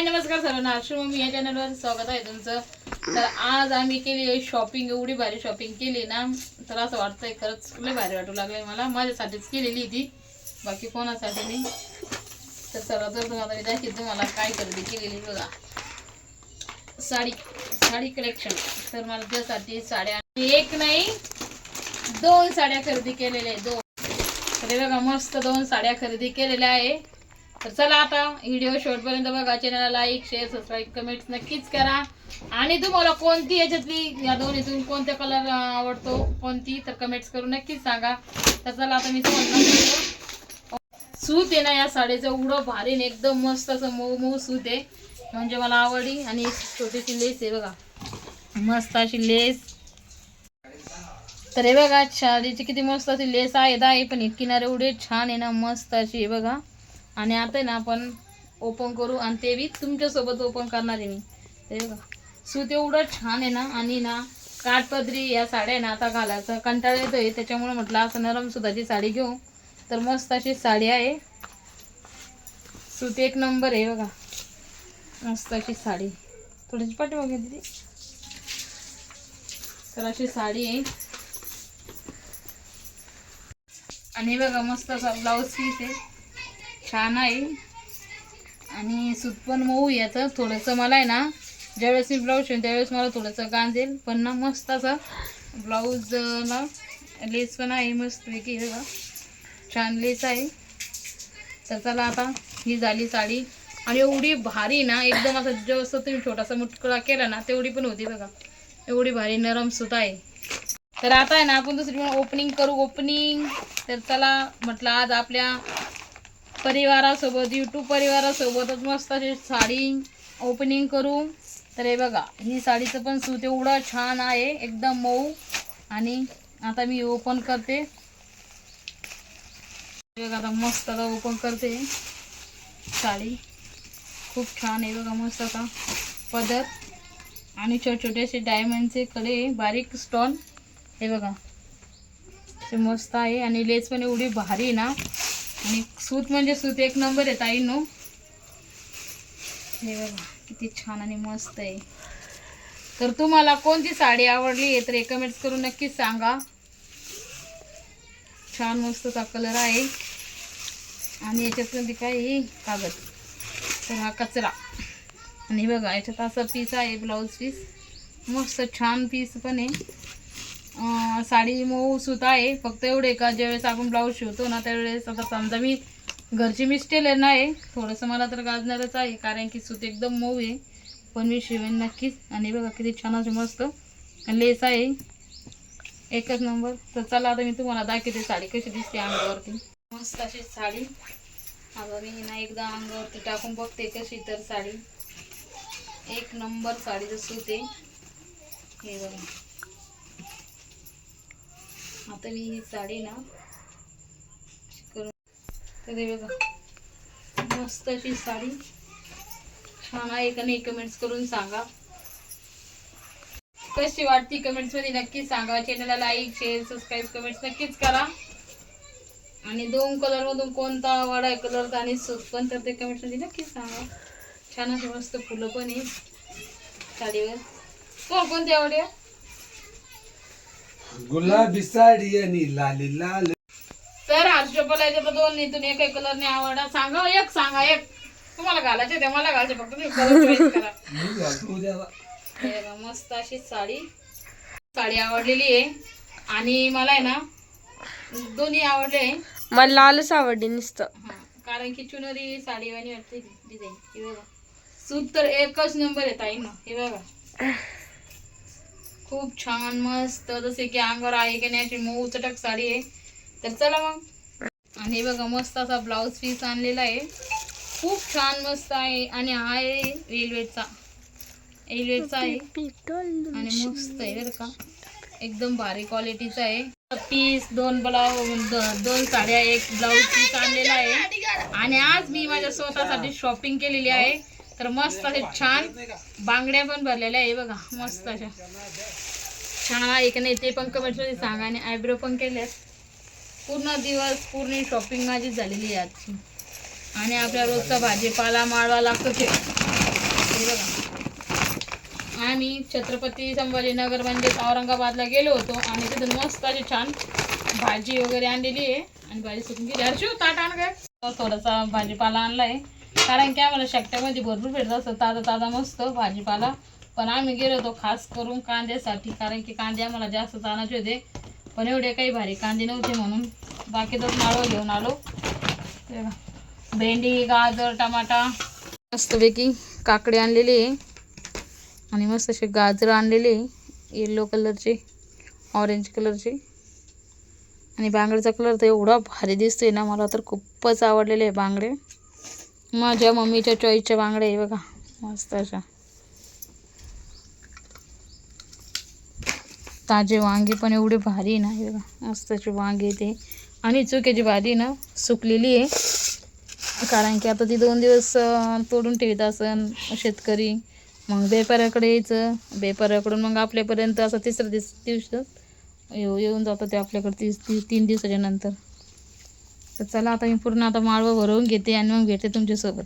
नमस्कार सर्वांना, मम्मी या चॅनलवर स्वागत आहे तुमचं. तर आज आम्ही केली शॉपिंग. एवढी भारी शॉपिंग केली ना, तर असं वाटतंय खरंच लय भारी वाटू लागलंय मला. माझ्यासाठीच केलेली ती, बाकी कोणासाठी नाही. तर सर्वात तुम्हाला मी दाखवते तुम्हाला काय खरेदी केलेली. बघा, साडी कलेक्शन. तर मला त्यासाठी साड्या एक नाही 2 साड्या खरेदी केलेल्या आहे. 2. तर बघा, मस्त 2 साड्या खरेदी केलेल्या आहे. तर चला आता व्हिडिओ शेवटपर्यंत बघा. चॅनलला लाईक, शेअर, सबस्क्राईब, कमेंट्स नक्कीच करा. आणि तुम्हाला कोणती याच्यातली या दोन्हीतून कोणत्या कलर आवडतो कोणती, तर कमेंट्स करून नक्कीच सांगा. तर चला आता मी तुम्हाला सूत आहे ना या साडीचं एवढं भारी, एकदम मस्त असं मऊ मऊ सूत आहे, म्हणजे मला आवडली. आणि छोटीशी लेस आहे बघा, मस्त अशी लेस. तर हे बघा साडीची किती मस्त अशी लेस आहे पण किनारे एवढे छान आहे ना, मस्त अशी आहे बघा. आणि आता ना आपण ओपन करू, आणि ते बी तुमच्यासोबत ओपन करणार आहे मी. ते बघा सूत एवढं छान आहे ना, आणि ना काठपदरी या साड्या आहे ना आता घालायचं कंटाळा येतोय, त्याच्यामुळे म्हटलं असं नरम सुताची साडी घेऊ. तर मस्त अशी साडी आहे, सूत एक नंबर आहे बघा, मस्त अशी साडी. थोडीशी पाठी बघा दिदी. तर अशी साडी आहे, आणि बघा मस्त असा ब्लाऊज पीस आहे, छान आहे. आणि सूत पण मऊ याचं. थोडंसं मला आहे ना, ज्यावेळेस मी ब्लाऊज शिवून त्यावेळेस मला थोडंसं गांजेल, पण ना मस्त असं ब्लाऊजला लेस पण आहे मस्त पैकी बघा, छान लेस आहे. तर चला आता ही झाली साडी. आणि एवढी भारी ना, एकदम असं जसं तुम्ही छोटासा मुटकुळा केला ना तेवढी पण होती बघा, एवढी भारी नरम सूत आहे. तर आता आहे ना आपण दुसरी ओपनिंग करू. ओपनिंग तर चला म्हटलं आज आपल्या परिवारासोबत, यूट्यूब परिवारासोबतच मस्त अशी साडी ओपनिंग करू. तर हे बघा, ही साडीचं पण सूत एवढं छान आहे, एकदम मऊ. आणि आता मी ओपन करते बघा, आता मस्त आता ओपन करते. साडी खूप छान आहे बघा, मस्त आता पदर आणि छोटे छोटे असे डायमंडचे कडे, बारीक स्टोन हे बघा, ते मस्त आहे. आणि लेस पण एवढी भारी ना, आणि सूत म्हणजे सूत एक नंबर आहे ताईंनो. हे बघा किती छान आणि मस्त आहे. तर तुम्हाला कोणती साडी आवडली आहे तर कमेंट्स करून नक्कीच सांगा. छान मस्तचा कलर आहे. आणि याच्यात काय आहे कागद, तर हा कचरा. आणि बघा याच्यात असा पीस आहे, ब्लाऊज पीस, मस्त छान पीस पण आहे. साडी मऊ सूत आहे. फक्त एवढे का ज्यावेळेस आपण ब्लाऊज शिवतो ना त्यावेळेस, आता समजा मी घरची मिस टेलर नाही, थोडंसं मला तर गाजणारच आहे, कारण की सूत एकदम मऊ आहे, पण मी शिवेन नक्कीच. आणि बघा किती छान असे मस्त लेस आहे, एकच नंबर. तर चला आता मी तुम्हाला दाखवते साडी कशी दिसते अंगावरती. मस्त अशी साडी. आता मी ना एकदा अंगावरती टाकून बघते कशी. तर साडी एक नंबर साडीचं सूत आहे हे बघा. आता मी ही साडी ना करून, तर हे बघा मस्त अशी साडी छान आहे का नाही, कमेंट्स करून सांगा कशी वाटती. कमेंट्स मध्ये नक्कीच सांगा. चॅनलला लाईक, शेअर, सबस्क्राईब, कमेंट्स नक्कीच करा. आणि 2 कलर मधून कोणता आवडा कलर आणि सूत पण, तर ते कमेंट्स मध्ये नक्कीच सांगा. छान असे मस्त फुलं पण आहे साडीवर. तो कोणती आवडली? गुलाबी साडी आणि लाली लाल. तर हर्षपला याच्यात 2 नीतून एक कलरने आवडा सांगा. एक सांगा, एक तुम्हाला घालायचे ते मला घालायचे, फक्त तुम्ही कलर चॉईस करा. मस्त अशी साडी आवडलेली आहे. आणि मला आहे ना दोन्ही आवडले. मला लालच आवडली नुसतं, कारण की चुनरी साडीवाणी वाटते डिझाईन. हे बघा सूत तर एकच नंबर आहे ताई ना. हे बघा खूप छान मस्त, जसे की अंगावर आहे की नाही अशी मऊ चटक साडी आहे. तर चला मग. आणि बघा मस्त असा ब्लाऊज पीस आणलेला आहे, खूप छान मस्त आहे. आणि हा आहे वेलवेटचा आहे, आणि मस्त आहे बरं का, एकदम भारी क्वालिटीचा आहे. पीस 2 साड्या, एक ब्लाऊज पीस आणलेला आहे. आणि आज मी माझ्या स्वतःसाठी शॉपिंग केलेली आहे. तर मस्त असे छान बांगड्या पण भरलेल्या आहे बघा, मस्त अशा छान आहे की नाही ते पण कमेंट मध्ये सांगा. आणि आयब्रो पण केल्यात. पूर्ण दिवस पूर्ण शॉपिंग माझी झालेली आहे आजची. आणि आपल्या रोजचा भाजीपाला माळवा लागतो ते हे बघा आम्ही छत्रपती संभाजीनगर म्हणजे औरंगाबादला गेलो होतो आणि तिथून मस्त अशी छान भाजी वगैरे आणलेली आहे आणि भाजी सुकून गेली. हर्षू ताट आण काय. थोडासा भाजीपाला आणलाय कारण की आम्हाला शक्त्यामध्ये भरपूर भेटत असतं ताजा ताजा मस्त भाजीपाला. पण आम्ही गेलो होतो खास करून कांद्यासाठी कारण की कांदे आम्हाला जास्त आणायचे होते पण एवढे काही भारी कांदे नव्हते म्हणून बाकीचंच माळवं घेऊन आलो. ते बघा, भेंडी गाजर टमाटा मस्तपैकी काकडे आणलेले आहे आणि मस्त असे गाजर आणलेले येलो कलरचे ऑरेंज कलरचे आणि बांगड्याचा कलर तर एवढा भारी दिसतोय ना मला तर खूपच आवडलेले आहे बांगडे. माझ्या मम्मीच्या चॉईसच्या बांगड्या आहे बघा मस्त अशा. ताजे वांगे पण एवढे भारी ना हे बघा मस्त असे वांगे ते आणि चुक्याची भाजी ना सुकलेली आहे कारण की आता ती 2 दिवस तोडून ठेवत असन शेतकरी. मग व्यापाऱ्याकडे यायचं व्यापाऱ्याकडून मग आपल्यापर्यंत असं तिसऱ्या दिवस येऊन जातं ते आपल्याकडे 3 दिवसाच्या नंतर. तर चला आता मी पूर्ण आता माळवं भरवून घेते आणि मग भेटते तुमच्यासोबत.